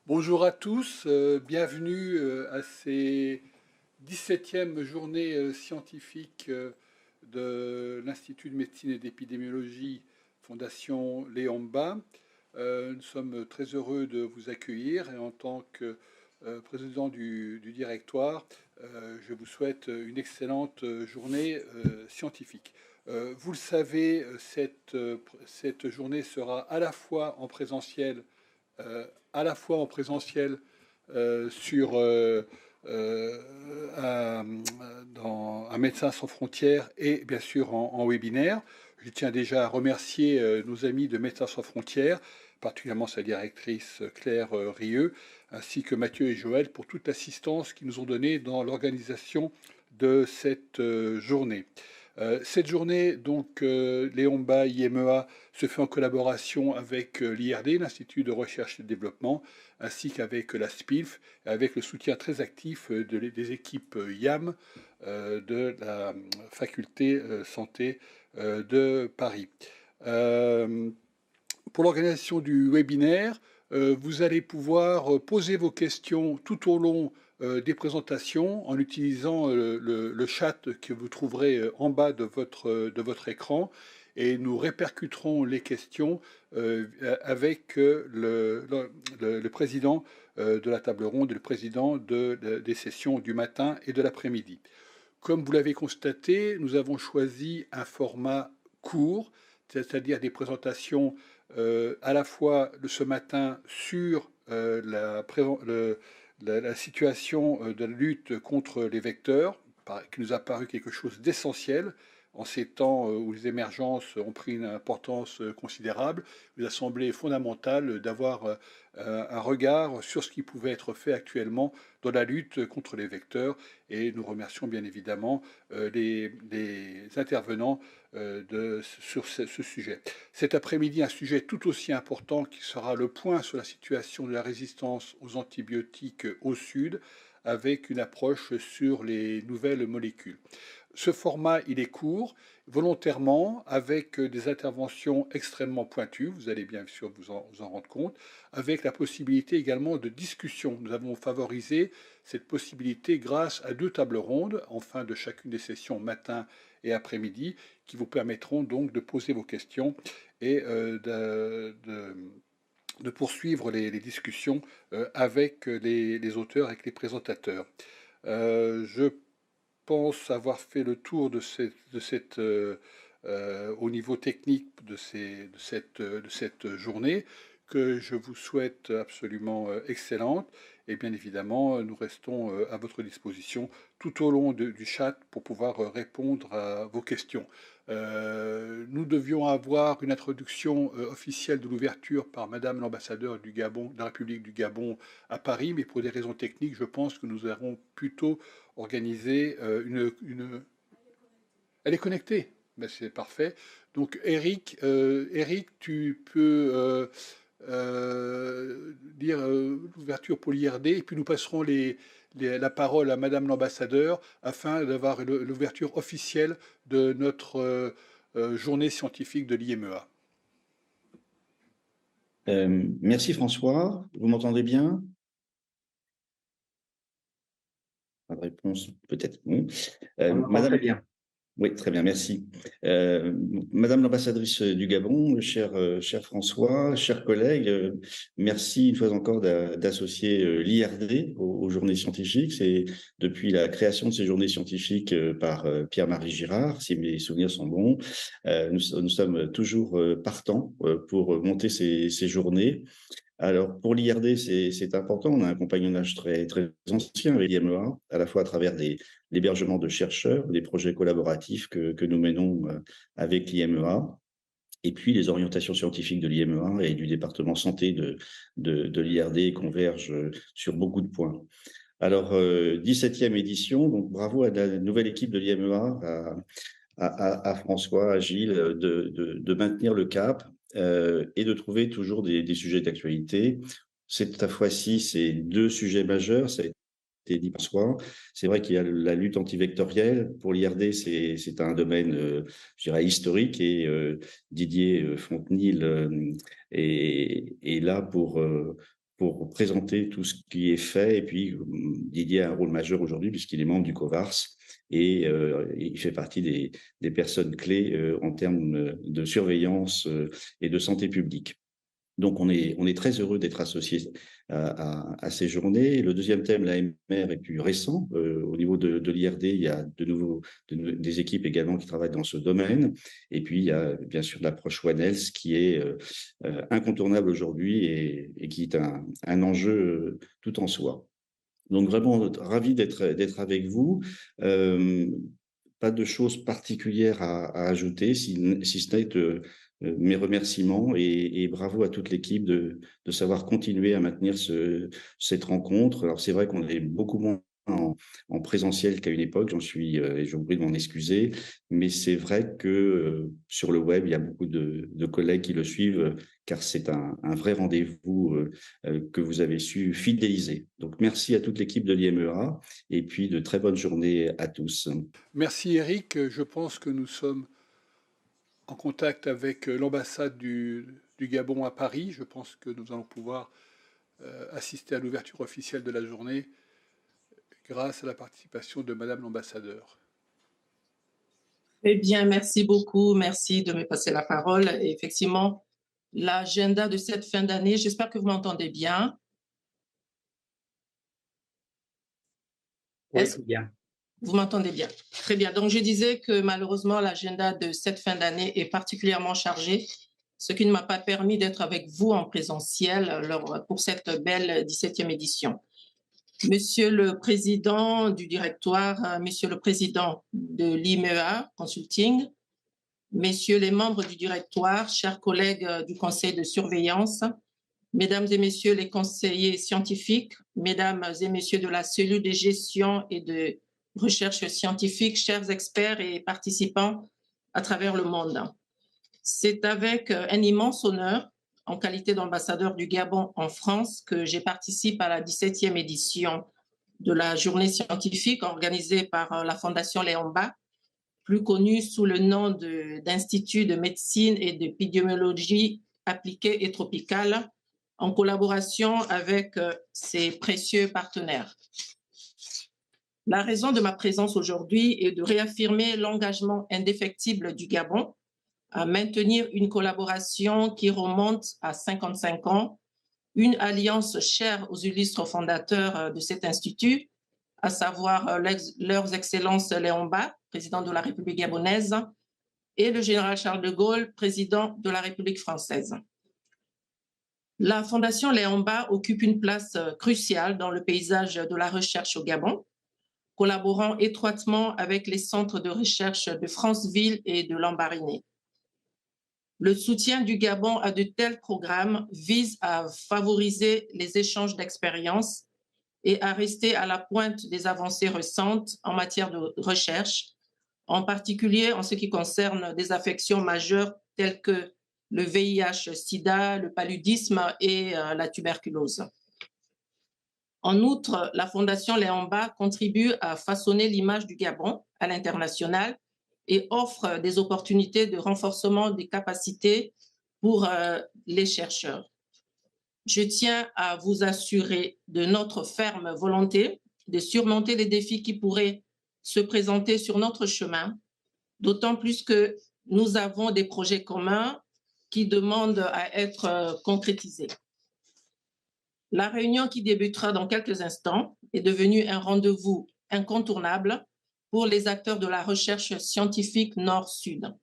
Bonjour à tous, bienvenue à ces 17e journées scientifiques de l'Institut de médecine et d'épidémiologie Fondation Léon Bas. Nous sommes très heureux de vous accueillir et en tant que président du directoire, je vous souhaite une excellente journée scientifique. Vous le savez, cette journée sera à la fois en présentiel sur à, à Médecins sans frontières et bien sûr en webinaire. Je tiens déjà à remercier nos amis de Médecins sans frontières, particulièrement sa directrice Claire Rieux, ainsi que Mathieu et Joël pour toute l'assistance qu'ils nous ont donnée dans l'organisation de cette journée. Cette journée, donc, Léon Bas IMEA se fait en collaboration avec l'IRD, l'Institut de recherche et de développement, ainsi qu'avec la SPILF, avec le soutien très actif des équipes YAM de la faculté santé de Paris. Pour l'organisation du webinaire, vous allez pouvoir poser vos questions tout au long des présentations en utilisant le chat que vous trouverez en bas de votre écran et nous répercuterons les questions avec le président de la table ronde et le président des sessions du matin et de l'après-midi. Comme vous l'avez constaté, nous avons choisi un format court, c'est-à-dire des présentations à la fois ce matin sur la situation de la lutte contre les vecteurs, qui nous a paru quelque chose d'essentiel en ces temps où les émergences ont pris une importance considérable. Il nous a semblé fondamental d'avoir un regard sur ce qui pouvait être fait actuellement dans la lutte contre les vecteurs et nous remercions bien évidemment les intervenants sur ce sujet. Cet après-midi, un sujet tout aussi important qui sera le point sur la situation de la résistance aux antibiotiques au Sud, avec une approche sur les nouvelles molécules. Ce format, il est court, volontairement, avec des interventions extrêmement pointues, vous allez bien sûr vous en rendre compte, avec la possibilité également de discussion. Nous avons favorisé cette possibilité grâce à 2 tables rondes en fin de chacune des sessions matin et après-midi, qui vous permettront donc de poser vos questions et de poursuivre les discussions avec les auteurs, avec les présentateurs. Je pense avoir fait le tour au niveau technique de cette journée que je vous souhaite absolument excellente. Et bien évidemment, nous restons à votre disposition tout au long du chat pour pouvoir répondre à vos questions. Nous devions avoir une introduction officielle de l'ouverture par Madame l'ambassadeur du Gabon, de la République du Gabon à Paris, mais pour des raisons techniques, je pense que nous aurons plutôt organisé Elle est connectée, ben, c'est parfait. Donc Eric, tu peux dire l'ouverture pour l'IRD et puis nous passerons la parole à Madame l'ambassadeur afin d'avoir l'ouverture officielle de notre journée scientifique de l'IMEA. Merci François, vous m'entendez bien? Pas de réponse, peut-être bon. Madame... Très bien. Oui, très bien, merci. Madame l'ambassadrice du Gabon, cher François, chers collègues, merci une fois encore d'associer l'IRD aux journées scientifiques. C'est depuis la création de ces journées scientifiques par Pierre-Marie Girard, si mes souvenirs sont bons. Nous sommes toujours partants pour monter ces journées. Alors, pour l'IRD, c'est important. On a un compagnonnage très, très ancien avec l'IMEA, à la fois à travers l'hébergement de chercheurs, des projets collaboratifs que nous menons avec l'IMEA, et puis les orientations scientifiques de l'IMEA et du département santé de l'IRD convergent sur beaucoup de points. Alors, 17e édition, donc bravo à la nouvelle équipe de l'IMEA, à François, à Gilles, de maintenir le cap et de trouver toujours des sujets d'actualité. Cette fois-ci, c'est 2 sujets majeurs, ça a été dit par soi. C'est vrai qu'il y a la lutte antivectorielle. Pour l'IRD, c'est un domaine, je dirais, historique et Didier Fontenil est là pour présenter tout ce qui est fait. Et puis, Didier a un rôle majeur aujourd'hui puisqu'il est membre du COVARS et il fait partie des personnes clés en termes de surveillance et de santé publique. Donc, on est très heureux d'être associé à ces journées. Le deuxième thème, l'AMR, est plus récent. Au niveau de l'IRD, il y a des équipes également qui travaillent dans ce domaine. Et puis, il y a bien sûr l'approche One Health qui est incontournable aujourd'hui et qui est un enjeu tout en soi. Donc, vraiment ravi d'être avec vous. Pas de choses particulières à ajouter, si ce n'est mes remerciements et bravo à toute l'équipe de savoir continuer à maintenir cette rencontre. Alors, c'est vrai qu'on est beaucoup moins en présentiel qu'à une époque, et je vous prie de m'en excuser, mais c'est vrai que sur le web, il y a beaucoup de collègues qui le suivent, car c'est un vrai rendez-vous que vous avez su fidéliser. Donc, merci à toute l'équipe de l'IMEA et puis de très bonnes journées à tous. Merci Eric. Je pense que nous sommes en contact avec l'ambassade du Gabon à Paris. Je pense que nous allons pouvoir assister à l'ouverture officielle de la journée grâce à la participation de Madame l'ambassadeur. Eh bien, merci beaucoup. Merci de me passer la parole. Et effectivement, l'agenda de cette fin d'année, j'espère que vous m'entendez bien. Oui, bien. Vous m'entendez bien. Très bien. Donc, je disais que malheureusement, l'agenda de cette fin d'année est particulièrement chargé, ce qui ne m'a pas permis d'être avec vous en présentiel pour cette belle 17e édition. Monsieur le président du directoire, monsieur le président de l'IMEA Consulting, messieurs les membres du directoire, chers collègues du conseil de surveillance, mesdames et messieurs les conseillers scientifiques, mesdames et messieurs de la cellule de gestion et de recherche scientifique, chers experts et participants à travers le monde. C'est avec un immense honneur, en qualité d'ambassadeur du Gabon en France, que j'ai participé à la 17e édition de la journée scientifique organisée par la Fondation Léomba, plus connue sous le nom d'Institut de médecine et d'épidémiologie appliquée et tropicale, en collaboration avec ses précieux partenaires. La raison de ma présence aujourd'hui est de réaffirmer l'engagement indéfectible du Gabon à maintenir une collaboration qui remonte à 55 ans, une alliance chère aux illustres fondateurs de cet institut, à savoir leurs excellences Léomba, président de la République gabonaise, et le général Charles de Gaulle, président de la République française. La Fondation Léomba occupe une place cruciale dans le paysage de la recherche au Gabon, collaborant étroitement avec les centres de recherche de Franceville et de Lambaréné. Le soutien du Gabon à de tels programmes vise à favoriser les échanges d'expériences et à rester à la pointe des avancées récentes en matière de recherche, en particulier en ce qui concerne des affections majeures telles que le VIH-Sida, le paludisme et la tuberculose. En outre, la Fondation Léomba contribue à façonner l'image du Gabon à l'international et offre des opportunités de renforcement des capacités pour les chercheurs. Je tiens à vous assurer de notre ferme volonté de surmonter les défis qui pourraient se présenter sur notre chemin, d'autant plus que nous avons des projets communs qui demandent à être concrétisés. La réunion qui débutera dans quelques instants est devenue un rendez-vous incontournable pour les acteurs de la recherche scientifique Nord-Sud.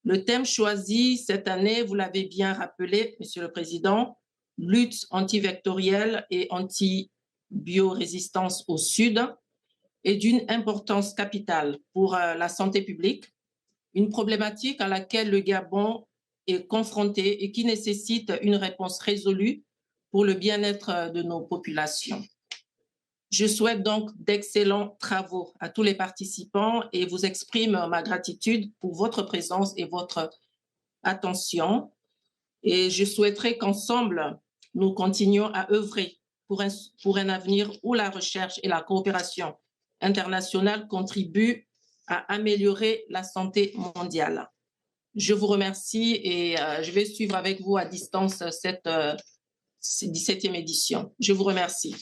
Le thème choisi cette année, vous l'avez bien rappelé, Monsieur le Président, lutte antivectorielle et anti-biorésistance au Sud, est d'une importance capitale pour la santé publique, une problématique à laquelle le Gabon est confronté et qui nécessite une réponse résolue pour le bien-être de nos populations. Je souhaite donc d'excellents travaux à tous les participants et vous exprime ma gratitude pour votre présence et votre attention. Et je souhaiterais qu'ensemble, nous continuions à œuvrer pour un avenir où la recherche et la coopération internationale contribuent à améliorer la santé mondiale. Je vous remercie et je vais suivre avec vous à distance 17e édition. Je vous remercie.